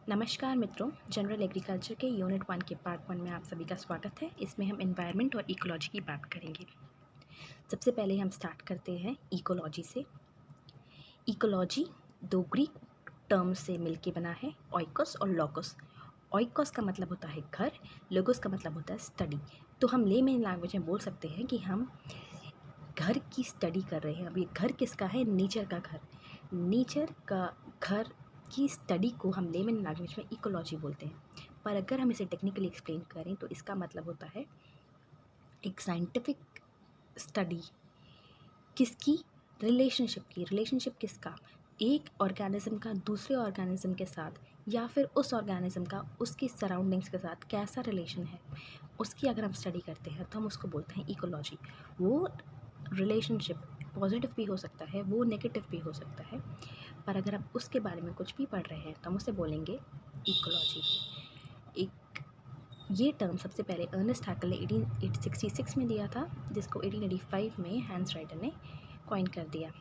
नमस्कार मित्रों, general agriculture के यूनिट 1 के पार्ट 1 में आप सभी का स्वागत है। इसमें हम एनवायरनमेंट और इकोलॉजी की बात करेंगे। सबसे पहले हम स्टार्ट करते हैं इकोलॉजी से। इकोलॉजी दो ग्रीक टर्म से मिलके बना है, ओइकोस और लोगोस। ओइकोस का मतलब होता है घर, लोगोस का मतलब होता है स्टडी। तो हम लेमैन लैंग्वेज में बोल सकते हैं कि हम घर की स्टडी कर रहे हैं। अब ये घर किसका है? नेचर का घर। नेचर का घर की स्टडी को हम लेमैन लैंग्वेज में इकोलॉजी बोलते हैं। पर अगर हम इसे टेक्निकली एक्सप्लेन करें तो इसका मतलब होता है एक साइंटिफिक स्टडी किसकी? रिलेशनशिप की। रिलेशनशिप किसका? एक ऑर्गेनिज्म का दूसरे ऑर्गेनिज्म के साथ, या फिर उस ऑर्गेनिज्म का उसकी सराउंडिंग्स के साथ कैसा रिलेशन है, उसकी अगर हम स्टडी करते हैं तो हम उसको बोलते हैं इकोलॉजी। वो रिलेशनशिप पॉजिटिव भी हो सकता है, वो नेगेटिव भी हो सकता है, पर अगर आप उसके बारे में कुछ भी पढ़ रहे हैं तो हम उसे बोलेंगे इकोलॉजी। एक ये टर्म सबसे पहले अर्नेस्ट हैकेल ने 1866 में दिया था, जिसको 1885 में हैंस राइटर ने कॉइन कर दिया।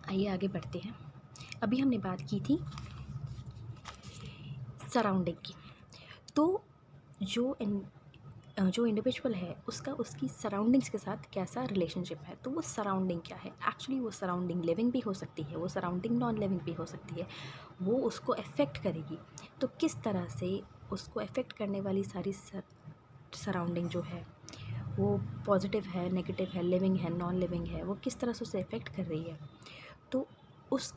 आइए आगे बढ़ते हैं। अभी हमने बात की थी सराउंडिंग की। तो जो इंडिविजुअल है उसका उसकी सराउंडिंग्स के साथ कैसा रिलेशनशिप है, तो वो सराउंडिंग क्या है? एक्चुअली वो सराउंडिंग लिविंग भी हो सकती है, वो सराउंडिंग नॉन लिविंग भी हो सकती है, वो उसको अफेक्ट करेगी। तो किस तरह से उसको अफेक्ट करने वाली सारी सराउंडिंग जो है वो पॉजिटिव है, नेगेटिव है, लिविंग है, नॉन लिविंग है, वो किस तरह से उसे अफेक्ट कर रही है, तो उस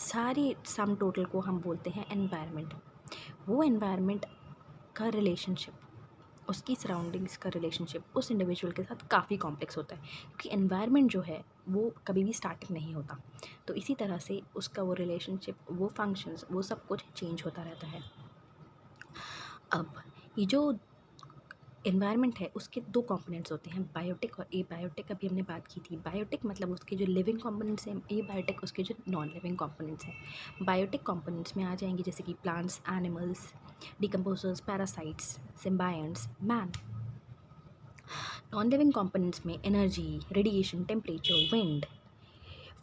सारी सम टोटल को हम बोलते हैं एनवायरनमेंट। वो एनवायरनमेंट का रिलेशनशिप, उसकी सराउंडिंग्स का रिलेशनशिप उस इंडिविजुअल के साथ काफ़ी कॉम्प्लेक्स होता है, क्योंकि एनवायरनमेंट जो है वो कभी भी स्टार्टिंग नहीं होता। तो इसी तरह से उसका वो रिलेशनशिप, वो फंक्शंस, वो सब कुछ चेंज होता रहता है। अब ये जो एनवायरनमेंट है उसके दो कंपोनेंट्स होते हैं, बायोटिक और एबायोटिक। अभी हमने बात की थी बायोटिक मतलब उसके जो लिविंग कंपोनेंट्स हैं, एबायोटिक उसके जो नॉन लिविंग कंपोनेंट्स हैं। बायोटिक कंपोनेंट्स में आ जाएंगे जैसे कि plants, animals, decomposers, parasites, symbionts, man. Non living components में energy, radiation, temperature, wind,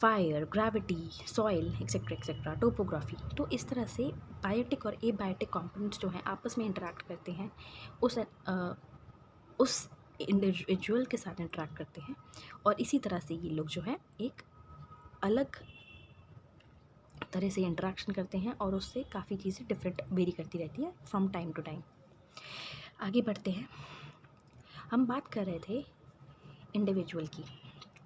fire, gravity, soil, etcetera etcetera, topography. तो इस तरह से बायोटिक और एबायोटिक कंपोनेंट्स जो हैं आपस में इंटरेक्ट करते हैं, उस इंडिविजुअल के साथ इंटरेक्ट करते हैं, और इसी तरह से ये लोग जो है एक अलग तरह से इंटरेक्शन करते हैं, और उससे काफ़ी चीज़ें डिफरेंट वेरी करती रहती है फ्रॉम टाइम टू टाइम। आगे बढ़ते हैं। हम बात कर रहे थे इंडिविजुअल की।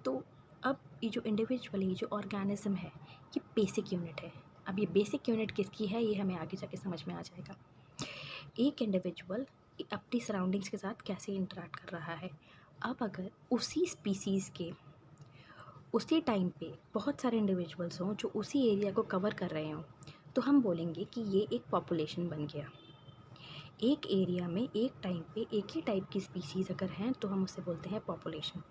तो अब ये जो इंडिविजुअल, ये जो ऑर्गेनिज्म है, ये बेसिक यूनिट है। अब ये बेसिक यूनिट किसकी है ये हमें आगे जाके समझ में आ जाएगा। एक इंडिविजुअल अपनी सराउंडिंग्स के साथ कैसे इंटरेक्ट कर रहा है। अब अगर उसी स्पीसीज़ के उसी टाइम पे बहुत सारे इंडिविजुअल्स हों जो उसी एरिया को कवर कर रहे हों, तो हम बोलेंगे कि ये एक पॉपुलेशन बन गया। एक एरिया में एक टाइम पे एक ही टाइप की स्पीसीज़ अगर हैं तो हम उसे बोलते हैं पॉपुलेशन।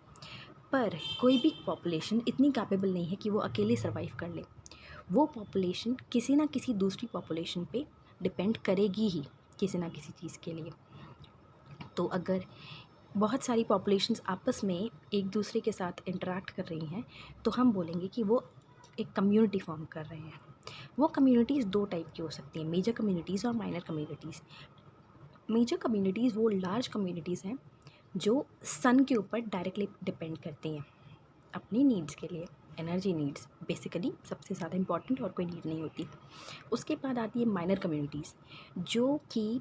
पर कोई भी पॉपुलेशन इतनी कैपेबल नहीं है कि वो अकेले सर्वाइव कर ले। वो पॉपुलेशन किसी ना किसी दूसरी पॉपुलेशन पे डिपेंड करेगी ही, किसी ना किसी चीज़ के लिए। तो अगर बहुत सारी पॉपुलेशंस आपस में एक दूसरे के साथ इंटरेक्ट कर रही हैं तो हम बोलेंगे कि वो एक कम्युनिटी फॉर्म कर रहे हैं। वो कम्युनिटीज़ दो टाइप की हो सकती हैं, मेजर कम्युनिटीज़ और माइनर कम्युनिटीज़। मेजर कम्युनिटीज़ वो लार्ज कम्युनिटीज़ हैं जो सन के ऊपर डायरेक्टली डिपेंड करती हैं अपनी नीड्स के लिए। एनर्जी नीड्स बेसिकली सबसे ज़्यादा इंपॉर्टेंट, और कोई नीड नहीं होती। उसके बाद आती है माइनर कम्युनिटीज़ जो कि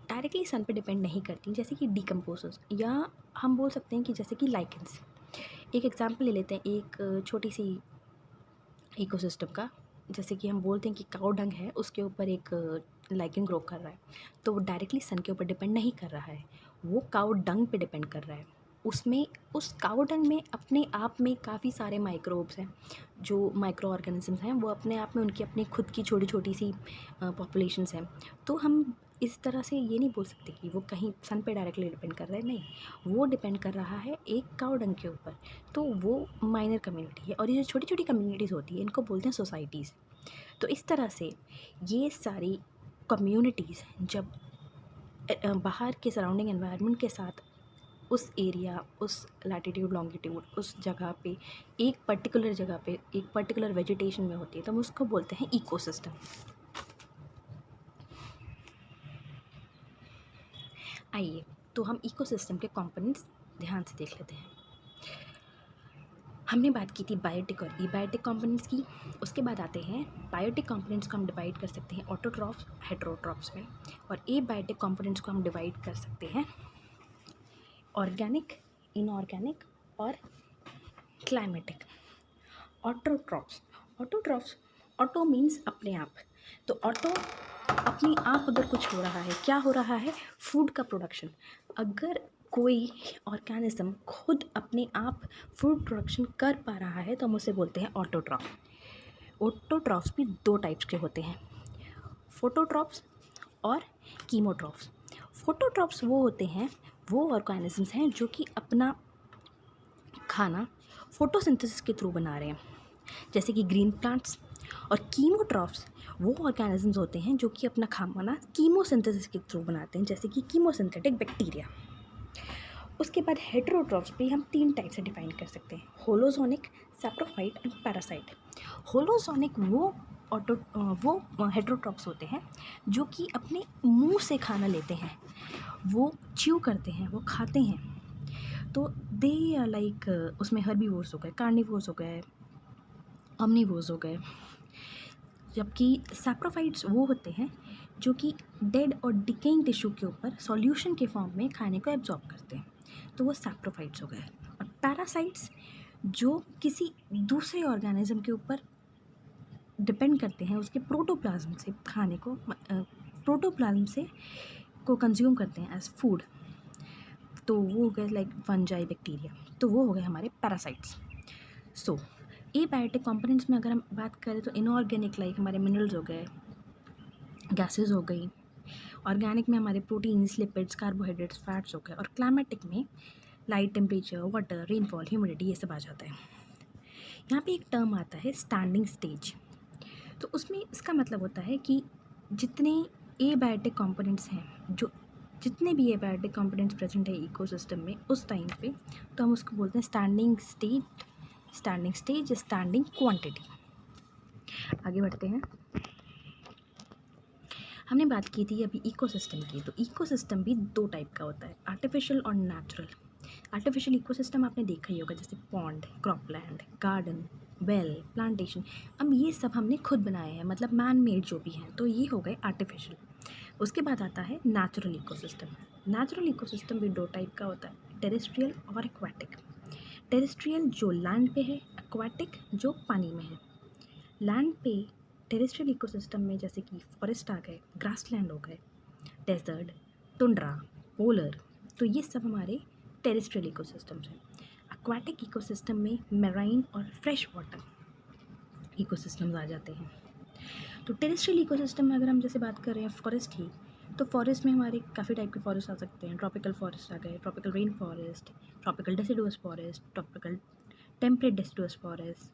डायरेक्टली सन पे डिपेंड नहीं करती, जैसे कि डिकम्पोजर्स, या हम बोल सकते हैं कि जैसे कि लाइकेंस। एक एग्जांपल ले लेते हैं एक छोटी सी इकोसिस्टम का। जैसे कि हम बोलते हैं कि काऊ डंग है, उसके ऊपर एक लाइकेन ग्रो कर रहा है, तो वो डायरेक्टली सन के ऊपर डिपेंड नहीं कर रहा है, वो काऊ डंग पे डिपेंड कर रहा है। उसमें उस काऊ डंग में अपने आप में काफ़ी सारे माइक्रोब्स हैं, जो माइक्रो ऑर्गेनिजम्स हैं, वो अपने आप में उनकी अपनी खुद की छोटी छोटी सी पॉपुलेशंस हैं। तो हम इस तरह से ये नहीं बोल सकते कि वो कहीं सन पे डायरेक्टली डिपेंड कर रहा है, नहीं, वो डिपेंड कर रहा है एक काऊ डंग के ऊपर। तो वो माइनर कम्युनिटी है, और ये जो छोटी छोटी कम्युनिटीज़ होती है इनको बोलते हैं सोसाइटीज़। तो इस तरह से ये सारी कम्युनिटीज़ जब बाहर के सराउंडिंग एनवायरनमेंट के साथ उस एरिया, उस लैटिट्यूड, लॉन्गिट्यूड, उस जगह पे एक पर्टिकुलर जगह पे एक पर्टिकुलर वेजिटेशन में होती है, तो हम उसको बोलते हैं इकोसिस्टम। आइए तो हम इकोसिस्टम के कंपोनेंट्स ध्यान से देख लेते हैं। हमने बात की थी बायोटिक और एबायोटिक कंपोनेंट्स की। उसके बाद आते हैं बायोटिक कंपोनेंट्स को हम डिवाइड कर सकते हैं ऑटोट्रॉफ्स, हेटेरोट्रॉफ्स में, और एबायोटिक कंपोनेंट्स को हम डिवाइड कर सकते हैं ऑर्गेनिक, इनऑर्गेनिक और क्लाइमेटिक। ऑटोट्रॉफ्स, ऑटो मीन्स अपने आप, तो ऑटो अपने आप अगर कुछ हो रहा है, क्या हो रहा है, फूड का प्रोडक्शन। अगर कोई ऑर्गेनिज्म खुद अपने आप फूड प्रोडक्शन कर पा रहा है तो हम उसे बोलते हैं ऑटोट्रॉफ। ऑटोट्रॉफ्स भी दो टाइप्स के होते हैं, फोटोट्रॉफ्स और कीमोट्रॉफ्स। फोटोट्रॉफ्स वो होते हैं, वो ऑर्गेनिजम्स हैं जो कि अपना खाना फोटोसिंथेसिस के थ्रू बना रहे हैं, जैसे कि ग्रीन प्लांट्स। और कीमोट्रॉफ्स वो ऑर्गेनिजम्स होते हैं जो कि अपना खाना कीमोसिंथेसिस के थ्रू बनाते हैं, जैसे कि कीमोसिंथेटिक बैक्टीरिया। उसके बाद हेटेरोट्रॉफ्स भी हम तीन टाइप से डिफाइन कर सकते हैं, होलोजोनिक, सैप्रोफाइट एंड पैरासाइट। होलोजोनिक वो हेटेरोट्रॉफ्स होते हैं जो कि अपने मुंह से खाना लेते हैं, वो च्यू करते हैं, वो खाते हैं। तो दे लाइक उसमें हर्बीवोर्स हो गए, कार्निवोर्स हो गए, ऑमनीवोर्स हो गए। जबकि सैप्रोफाइट्स वो होते हैं जो कि डेड और डिकेइंग टिश्यू के ऊपर सॉल्यूशन के फॉर्म में खाने को एब्जॉर्ब करते हैं, तो वो सैप्रोफाइट्स हो गए। और पैरासाइट्स जो किसी दूसरे ऑर्गेनिज्म के ऊपर डिपेंड करते हैं, उसके प्रोटोप्लाज्म से खाने को प्रोटोप्लाज्म से को कंज्यूम करते हैं एज फूड, तो वो हो गए लाइक फंजाई, बैक्टीरिया, तो वो हो गए हमारे पैरासाइट्स। सो एबायोटिक कंपोनेंट्स में अगर हम बात करें तो इनऑर्गेनिक लाइक हमारे मिनरल्स हो गए, गैसेस हो गई। ऑर्गेनिक में हमारे प्रोटीन्स, लिपिड्स, कार्बोहाइड्रेट्स, फैट्स हो गए। और क्लाइमेटिक में light, temperature, water, rainfall, humidity, ये सब आ जाता है। यहाँ पे एक टर्म आता है स्टैंडिंग स्टेज, तो उसमें इसका मतलब होता है कि जितने एबायोटिक कंपोनेंट्स हैं, जो जितने भी एबायोटिक कंपोनेंट्स प्रेजेंट है इकोसिस्टम में उस टाइम पे, तो हम उसको बोलते हैं स्टैंडिंग स्टेज, स्टैंडिंग क्वांटिटी। आगे बढ़ते हैं। हमने बात की थी अभी इकोसिस्टम की, तो इकोसिस्टम भी दो टाइप का होता है, आर्टिफिशियल और नेचुरल। आर्टिफिशियल इकोसिस्टम आपने देखा ही होगा, जैसे pond, cropland, garden, well, plantation. अब ये सब हमने खुद बनाए हैं, मतलब मैन मेड जो भी हैं, तो ये हो गए आर्टिफिशियल। उसके बाद आता है नेचुरल इकोसिस्टम। नेचुरल इकोसिस्टम भी दो टाइप का होता है, टेरेस्ट्रियल और एक्वाटिक। टेरेस्ट्रियल जो लैंड पे है, एक्वाटिक जो पानी में है। लैंड पे टेरेस्ट्रियल इकोसिस्टम में जैसे कि फॉरेस्ट आ गए, ग्रासलैंड हो गए, डेजर्ट, टुंड्रा, पोलर, तो ये सब हमारे टेरेस्ट्रियल इकोसिस्टम्स हैं। एक्वाटिक इकोसिस्टम में मैराइन और फ्रेश वाटर इकोसिस्टम्स आ जाते हैं। तो टेरेस्ट्रियल इकोसिस्टम में अगर हम जैसे बात कर रहे हैं फॉरेस्ट की, तो फॉरेस्ट में हमारे काफ़ी टाइप के फॉरेस्ट आ सकते हैं। ट्रॉपिकल फॉरेस्ट आ गए, tropical rain forest, tropical deciduous forest, tropical temperate deciduous forest,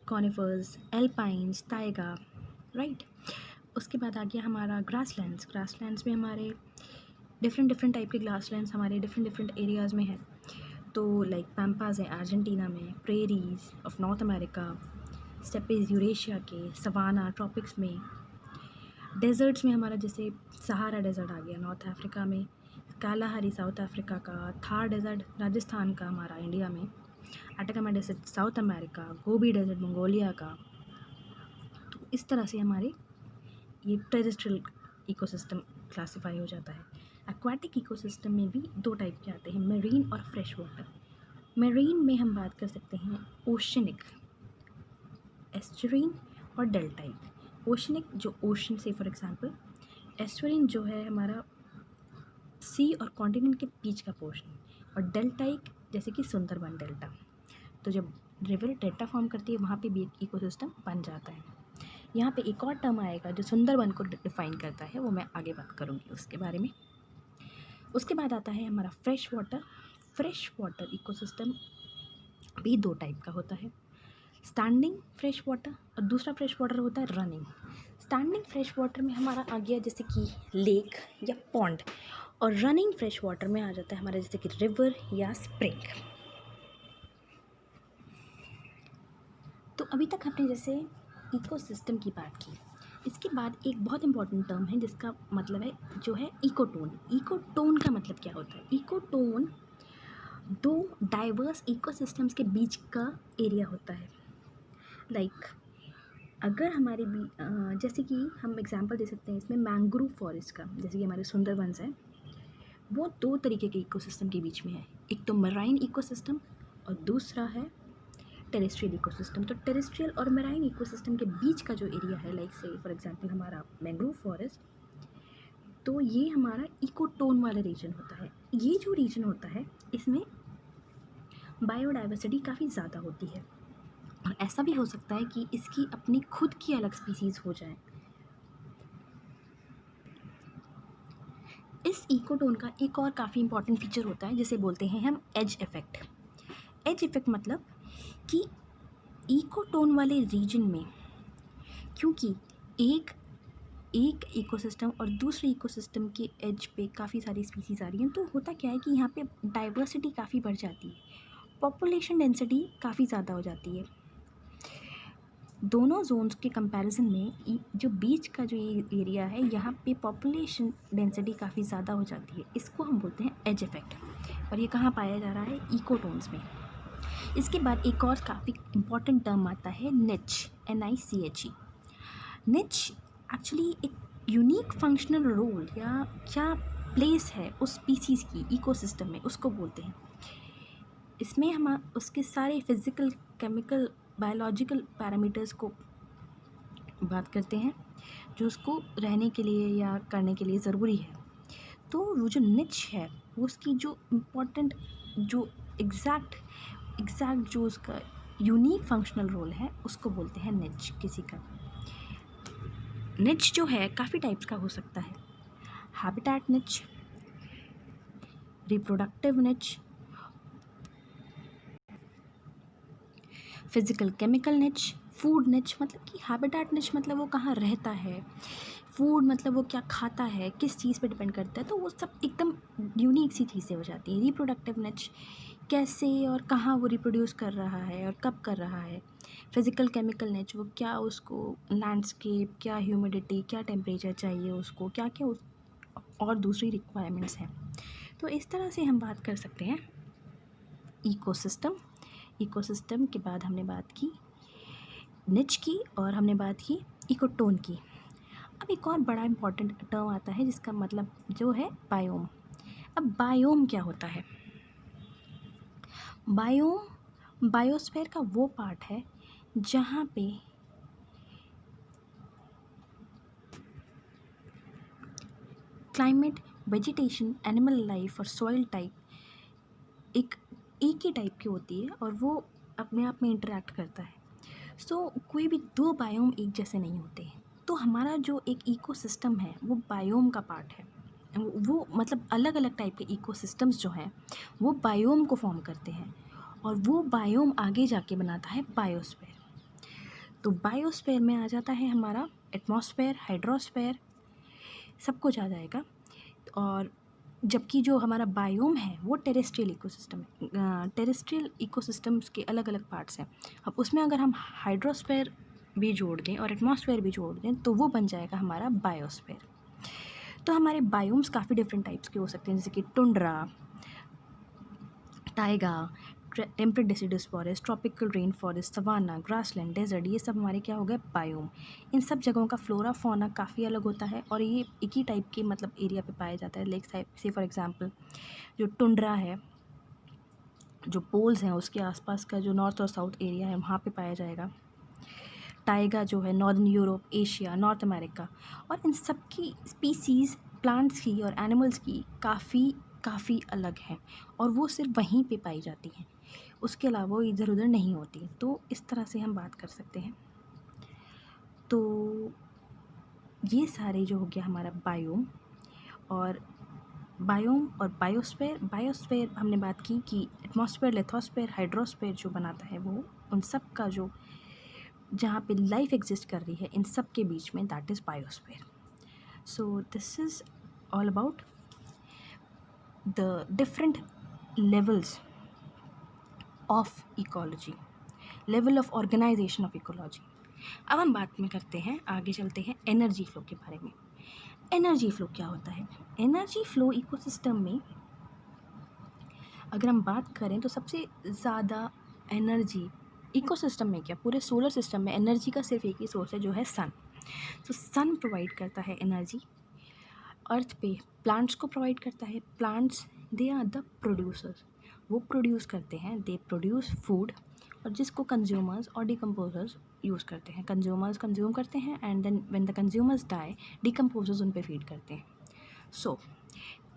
conifers, alpines, taiga, right. उसके बाद आ गया हमारा ग्रासलैंड्स में हमारे डिफरेंट टाइप के ग्रासलैंड्स हमारे डिफरेंट एरियाज़ में है। तो लाइक पैम्पाज है अर्जेंटीना में, prairies of North America, steppes Eurasia के, सवाना ट्रॉपिक्स में। डेजर्ट्स में हमारा जैसे सहारा डेजर्ट आ गया नॉर्थ अफ्रीका में, कालाहारी साउथ अफ्रीका का, थार डेजर्ट राजस्थान का हमारा इंडिया में, Atacama desert South America, Gobi desert Mongolia का। तो इस तरह से हमारे ये टेरेस्ट्रियल इकोसिस्टम क्लासिफाई हो जाता है। एक्वाटिक इकोसिस्टम में भी दो टाइप के आते हैं, मेरीन और फ्रेश वाटर। मेरीन में हम बात कर सकते हैं ओशनिक, एस्चुरीन और डेल्टाइक। ओशनिक जो ओशन से फॉर एग्जांपल, एस्चुरीन जो है हमारा सी और कॉन्टिनेंट के बीच का पोर्शन, और डेल्टाइक जैसे कि सुंदरबन डेल्टा। तो जब रिवर डेल्टा फॉर्म करती है वहाँ पे भी एक इकोसिस्टम बन जाता है। यहाँ पे एक और टर्म आएगा जो सुंदरबन को डिफाइन करता है, वो मैं आगे बात करूँगी उसके बारे में। उसके बाद आता है हमारा फ्रेश वाटर इकोसिस्टम भी दो टाइप का होता है, स्टैंडिंग फ्रेश वाटर और दूसरा फ्रेश वाटर होता है रनिंग। स्टैंडिंग फ्रेश वाटर में हमारा आ गया जैसे कि लेक या पॉन्ड, और रनिंग फ्रेश वाटर में आ जाता है हमारा जैसे कि रिवर या स्प्रिंग। तो अभी तक हमने जैसे इकोसिस्टम की बात की, इसके बाद एक बहुत इंपॉर्टेंट टर्म है जिसका मतलब है जो है इकोटोन। इकोटोन का मतलब क्या होता है? इकोटोन दो डाइवर्स इकोसिस्टम्स के बीच का एरिया होता है। लाइक अगर हमारे जैसे कि हम एग्जांपल दे सकते हैं इसमें मैंग्रोव फॉरेस्ट का, जैसे कि हमारे सुंदरबंस है, वो दो तरीके के इकोसिस्टम के बीच में है। एक तो मराइन इकोसिस्टम और दूसरा है टेरेस्ट्रियल इकोसिस्टम। तो टेरेस्ट्रियल और मराइन इकोसिस्टम के बीच का जो एरिया है, लाइक से फॉर एग्जांपल हमारा मैंग्रोव फॉरेस्ट, तो ये हमारा इकोटोन वाला रीजन होता है। ये जो रीजन होता है इसमें बायोडाइवर्सिटी काफ़ी ज़्यादा होती है, और ऐसा भी हो सकता है कि इसकी अपनी खुद की अलग स्पीसीज़ हो जाए। इस इकोटोन का एक और काफ़ी इंपॉर्टेंट फीचर होता है जिसे बोलते हैं हम एज इफ़ेक्ट। एज इफ़ेक्ट मतलब कि इकोटोन वाले रीजन में क्योंकि एक इकोसिस्टम और दूसरे इकोसिस्टम के एज पे काफ़ी सारी स्पीसीज़ आ रही हैं, तो होता क्या है कि यहाँ पे डाइवर्सिटी काफ़ी बढ़ जाती है, पॉपुलेशन डेंसिटी काफ़ी ज़्यादा हो जाती है। दोनों जोन्स के कंपैरिजन में जो बीच का जो ये एरिया है, यहाँ पे पॉपुलेशन डेंसिटी काफ़ी ज़्यादा हो जाती है। इसको हम बोलते हैं एज इफ़ेक्ट, और ये कहाँ पाया जा रहा है? इकोटोन्स में। इसके बाद एक और काफ़ी इम्पॉर्टेंट टर्म आता है निच, NICHE। निच एक्चुअली एक यूनिक फंक्शनल रोल या क्या प्लेस है उस स्पीसीज़ की इकोसिस्टम में, उसको बोलते हैं। इसमें हम उसके सारे फिज़िकल, केमिकल, बायोलॉजिकल पैरामीटर्स को बात करते हैं जो उसको रहने के लिए या करने के लिए ज़रूरी है। तो वो जो निच है वो उसकी जो इम्पोर्टेंट, जो एग्जैक्ट जो उसका यूनिक फंक्शनल रोल है उसको बोलते हैं निच किसी का। निच जो है काफ़ी टाइप्स का हो सकता है। हैबिटेट निच, रिप्रोडक्टिव निच, फिज़िकल केमिकल निच, फूड निच। मतलब कि हैबिटेट निच मतलब वो कहाँ रहता है, फूड मतलब वो क्या खाता है, किस चीज़ पे डिपेंड करता है, तो वो सब एकदम यूनिक सी चीज़ें हो जाती हैं। रिप्रोडक्टिव निच, कैसे और कहाँ वो रिप्रोड्यूस कर रहा है और कब कर रहा है। फिज़िकल केमिकल निच, वो क्या उसको लैंडस्केप, क्या ह्यूमिडिटी, क्या टेम्परेचर चाहिए उसको, क्या क्या और दूसरी रिक्वायरमेंट्स हैं। तो इस तरह से हम बात कर सकते हैं इकोसिस्टम। इकोसिस्टम के बाद हमने बात की निच की और हमने बात की इकोटोन की। अब एक और बड़ा इम्पॉर्टेंट टर्म आता है जिसका मतलब जो है बायोम। अब बायोम क्या होता है? बायोम बायोस्फीयर का वो पार्ट है जहाँ पे क्लाइमेट, वेजिटेशन, एनिमल लाइफ और सॉइल टाइप एक ही टाइप की होती है और वो अपने आप में इंटरेक्ट करता है। सो कोई भी दो बायोम एक जैसे नहीं होते। तो हमारा जो एक इकोसिस्टम है वो बायोम का पार्ट है। वो मतलब अलग अलग टाइप के इकोसिस्टम्स जो हैं वो बायोम को फॉर्म करते हैं, और वो बायोम आगे जाके बनाता है बायोस्फीयर। तो बायोस्फीयर में आ जाता है हमारा एटमॉस्फेयर, हाइड्रोस्फीयर, सब कुछ आ जाएगा। और जबकि जो हमारा बायोम है वो टेरेस्ट्रियल इकोसिस्टम है। टेरेस्ट्रियल इकोसिस्टम्स के अलग अलग पार्ट्स हैं। अब उसमें अगर हम हाइड्रोस्फीयर भी जोड़ दें और एटमॉस्फेयर भी जोड़ दें तो वो बन जाएगा हमारा बायोस्फीयर। तो हमारे बायोम्स काफ़ी डिफरेंट टाइप्स के हो सकते हैं, जैसे कि tundra, taiga, temperate deciduous forest, tropical rain forest, savanna, grassland, desert, ये सब हमारे क्या हो गए? बायोम। इन सब जगहों का फ्लोरा फौना काफ़ी अलग होता है और ये एक ही टाइप के मतलब एरिया पे पाया जाता है। लाइक से फॉर एग्जांपल जो टुंड्रा है, जो पोल्स हैं उसके आसपास का जो नॉर्थ और साउथ एरिया है वहाँ पे पाया जाएगा। टाइगा जो है northern Europe, Asia, north America. और इन सब की स्पीसीज़, प्लांट्स की और एनिमल्स की काफ़ी अलग हैं और वो सिर्फ वहीं पे पाई जाती हैं, उसके अलावा वो इधर उधर नहीं होती। तो इस तरह से हम बात कर सकते हैं। तो ये सारे जो हो गया हमारा बायोम और बायोस्फीयर हमने बात की कि एटमॉस्फेयर, लिथोस्फीयर, हाइड्रोस्फीयर जो बनाता है वो उन सब का जो जहाँ पे लाइफ एग्जिस्ट कर रही है इन सब के बीच में, that is biosphere. So this is all about the different levels of ecology, level of organization of ecology. अब हम बात में करते हैं, आगे चलते हैं एनर्जी फ्लो के बारे में। एनर्जी फ्लो क्या होता है? एनर्जी फ्लो इकोसिस्टम में अगर हम बात करें तो सबसे ज़्यादा एनर्जी इकोसिस्टम में, क्या पूरे सोलर सिस्टम में एनर्जी का सिर्फ एक ही सोर्स है जो है सन। तो सन प्रोवाइड करता है एनर्जी अर्थ पे, प्लांट्स को प्रोवाइड करता है। Plants they are the producers, वो प्रोड्यूस करते हैं, दे प्रोड्यूस फूड, और जिसको कंज्यूमर्स और डिकम्पोजर्स यूज़ करते हैं। कंज्यूमर्स कंज्यूम करते हैं and then when the consumers die, decomposers उन पे फीड करते हैं। सो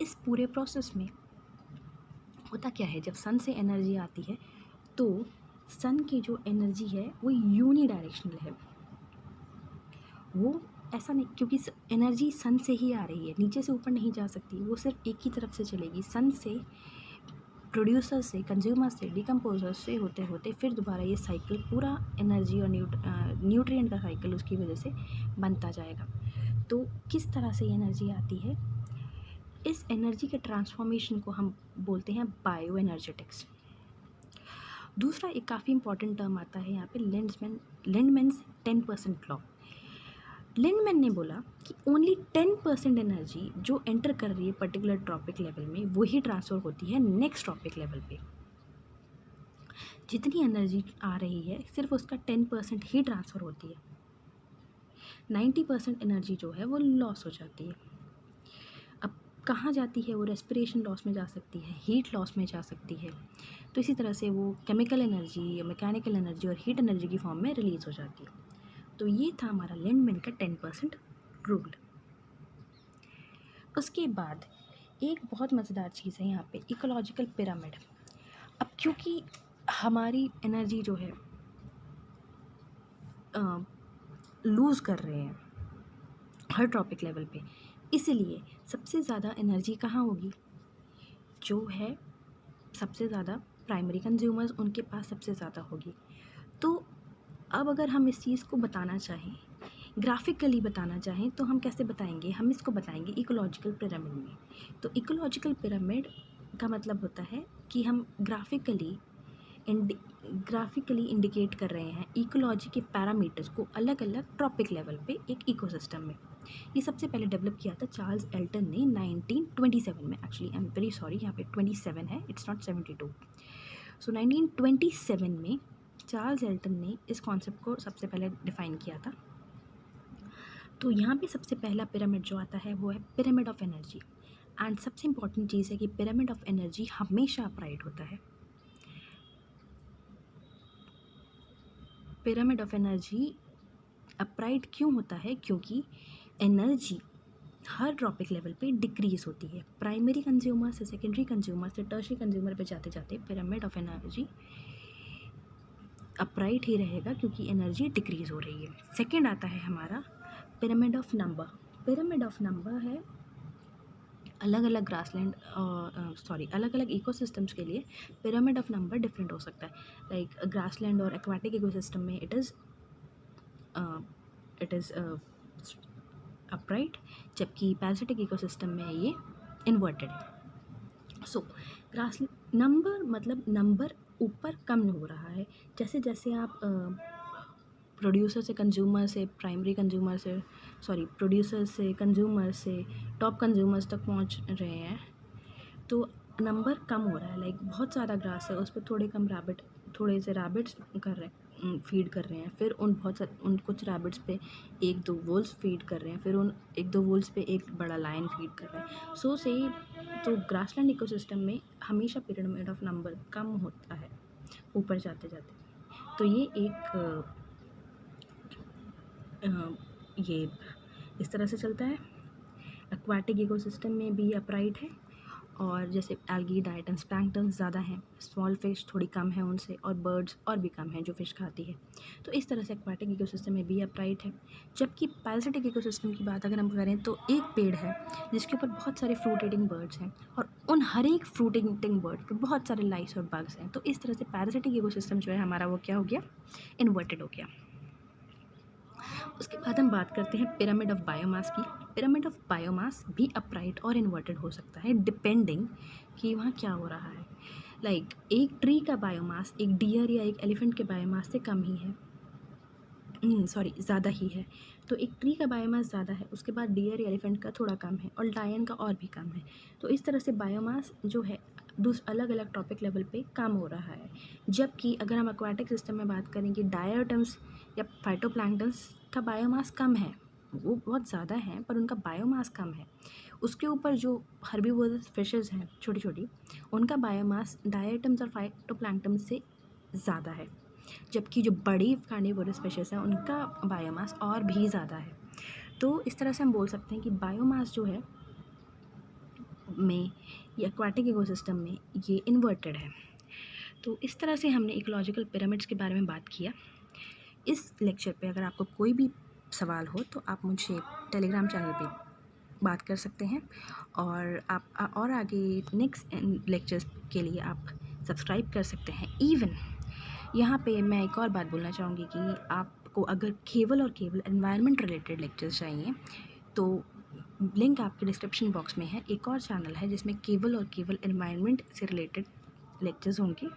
इस पूरे प्रोसेस में होता क्या है, जब सन से एनर्जी आती है तो सन की जो एनर्जी है वो यूनी डायरेक्शनल है। वो ऐसा नहीं, क्योंकि एनर्जी सन से ही आ रही है, नीचे से ऊपर नहीं जा सकती, वो सिर्फ एक ही तरफ से चलेगी। सन से, प्रोड्यूसर से, कंज्यूमर से, डिकम्पोजर से होते होते फिर दोबारा ये साइकिल पूरा एनर्जी और न्यूट्रिएंट का साइकिल उसकी वजह से बनता जाएगा। तो किस तरह से एनर्जी आती है, इस एनर्जी के ट्रांसफॉर्मेशन को हम बोलते हैं बायो एनर्जेटिक्स। दूसरा एक काफ़ी इंपॉर्टेंट टर्म आता है यहाँ पे, लिंडमैन्स 10% लॉ। लिंडमैन ने बोला कि ओनली 10% एनर्जी जो एंटर कर रही है पर्टिकुलर ट्रॉपिक लेवल में, वही ट्रांसफ़र होती है नेक्स्ट ट्रॉपिक लेवल पे। जितनी एनर्जी आ रही है सिर्फ उसका 10% ही ट्रांसफ़र होती है, 90% एनर्जी जो है वो लॉस हो जाती है। अब कहाँ जाती है वो? रेस्पिरेशन लॉस में जा सकती है, हीट लॉस में जा सकती है। तो इसी तरह से वो केमिकल एनर्जी, मैकेनिकल एनर्जी और हीट एनर्जी की फॉर्म में रिलीज़ हो जाती है। तो ये था हमारा लिंडमैन का 10% रूल। उसके बाद एक बहुत मज़ेदार चीज़ है यहाँ पे, इकोलॉजिकल पिरामिड। अब क्योंकि हमारी एनर्जी जो है लूज़ कर रहे हैं हर ट्रॉपिक लेवल पे, इसलिए सबसे ज़्यादा एनर्जी कहाँ होगी? जो है सबसे ज़्यादा प्राइमरी कंज्यूमर्स, उनके पास सबसे ज़्यादा होगी। तो अब अगर हम इस चीज़ को बताना चाहें, ग्राफिकली बताना चाहें, तो हम कैसे बताएंगे? हम इसको बताएंगे इकोलॉजिकल पिरामिड में। तो इकोलॉजिकल पिरामिड का मतलब होता है कि हम ग्राफिकली इंडिकेट कर रहे हैं इकोलॉजी के पैरामीटर्स को अलग अलग ट्रॉपिक लेवल पे एक इकोसिस्टम में। ये सबसे पहले डेवलप किया था चार्ल्स एल्टन ने 1927 में। Actually I am very sorry, यहाँ पे 27 है, इट्स नॉट 72। सो 1927 में चार्ल्स एल्टन ने इस कॉन्सेप्ट को सबसे पहले डिफ़ाइन किया था। तो यहाँ पे सबसे पहला पिरामिड जो आता है वो है पिरामिड ऑफ एनर्जी। एंड सबसे इम्पॉर्टेंट चीज़ है कि पिरामिड ऑफ एनर्जी हमेशा अपराइट होता है। पिरामिड ऑफ एनर्जी अपराइट क्यों होता है? क्योंकि एनर्जी हर ट्रॉपिक लेवल पे डिक्रीज़ होती है, प्राइमरी कंज्यूमर से सेकेंडरी कंज्यूमर से टर्शियरी कंज्यूमर पे जाते जाते पिरामिड ऑफ एनर्जी अपराइट ही रहेगा क्योंकि एनर्जी डिक्रीज़ हो रही है। सेकंड आता है हमारा pyramid of number. Pyramid of number है अलग अलग ग्रासलैंड अलग अलग इकोसिस्टम्स के लिए पिरामिड ऑफ नंबर डिफरेंट हो सकता है। लाइक ग्रासलैंड और एक्वाटिक इकोसिस्टम में इट इज़ अपराइट, जबकि पैरासिटिक इकोसिस्टम में ये इन्वर्टेड है। सो ग्रास नंबर मतलब नंबर ऊपर कम हो रहा है जैसे जैसे आप प्रोड्यूसर से कंज्यूमर से, प्राइमरी कंज्यूमर से, प्रोड्यूसर से कंज्यूमर से टॉप कंज्यूमर्स तक पहुंच रहे हैं, तो नंबर कम हो रहा है। लाइक बहुत सारा ग्रास है, उस पर थोड़े से रैबिट्स फीड कर रहे हैं, फिर उन कुछ रैबिट्स पे एक दो वुल्स फीड कर रहे हैं, फिर उन एक दो वुल्स पे एक बड़ा लायन फीड कर रहे हैं। सो से तो ग्रासलैंड इकोसिस्टम में हमेशा पिरामिड ऑफ नंबर कम होता है ऊपर जाते जाते। तो ये ये इस तरह से चलता है। एक्वाटिक इकोसिस्टम में भी अपराइट है, और जैसे एल्गी, डायटन्स, प्लैंक्टन ज़्यादा हैं, स्मॉल फिश थोड़ी कम है उनसे, और बर्ड्स और भी कम हैं जो फ़िश खाती है। तो इस तरह से एक्वाटिक इकोसिस्टम में भी अपराइट है। जबकि पैरासिटिक इकोसिस्टम की बात अगर हम करें तो एक पेड़ है जिसके ऊपर बहुत सारे फ्रूट ईटिंग बर्ड्स हैं, और उन हर एक फ्रूट ईटिंग बर्ड पर बहुत सारे लाइस और बग्स हैं। तो इस तरह से पैरासिटिक इकोसिस्टम जो है हमारा वो क्या हो गया? इन्वर्टेड हो गया। उसके बाद हम बात करते हैं पिरामिड ऑफ बायोमास की। पिरामिड ऑफ बायोमास भी अपराइट और इन्वर्टेड हो सकता है डिपेंडिंग कि वहाँ क्या हो रहा है। लाइक एक ट्री का बायोमास एक डियर या एक एलिफेंट के बायोमास से कम ही है, सॉरी ज़्यादा ही है। तो एक ट्री का बायोमास ज़्यादा है, उसके बाद डियर या एलिफेंट का थोड़ा कम है और लायन का और भी कम है। तो इस तरह से बायोमास जो है अलग अलग टॉपिक लेवल पे काम हो रहा है। जबकि अगर हम एक्वाटिक सिस्टम में बात करें कि डायटम्स या फाइटोप्लैंक्टन्स का बायोमास कम है, वो बहुत ज़्यादा हैं पर उनका बायोमास कम है। उसके ऊपर जो हर्बीवोरस फिशेज़ हैं छोटी छोटी, उनका बायोमास डायटम्स और फाइटोप्लैंक्टन से ज़्यादा है। जबकि जो बड़ी कार्निवोरस फिशेस हैं उनका बायोमास और भी ज़्यादा है। तो इस तरह से हम बोल सकते हैं कि बायोमास जो है में या एक्वाटिक इकोसिस्टम में ये इन्वर्टेड है। तो इस तरह से हमने इकोलॉजिकल पिरामिड्स के बारे में बात किया। इस लेक्चर पे अगर आपको कोई भी सवाल हो तो आप मुझे टेलीग्राम चैनल पे बात कर सकते हैं, और आप और आगे नेक्स्ट लेक्चर्स के लिए आप सब्सक्राइब कर सकते हैं। इवन यहाँ पे मैं एक और बात बोलना चाहूँगी कि आपको अगर केवल और केवल एनवायरनमेंट रिलेटेड लेक्चर्स चाहिए तो लिंक आपके डिस्क्रिप्शन बॉक्स में है। एक और चैनल है जिसमें केवल और केवल एनवायरनमेंट से रिलेटेड लेक्चर्स होंगे,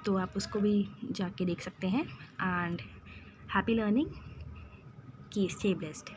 तो आप उसको भी जाके देख सकते हैं। एंड हैप्पी लर्निंग, की स्टे ब्लेस्ड।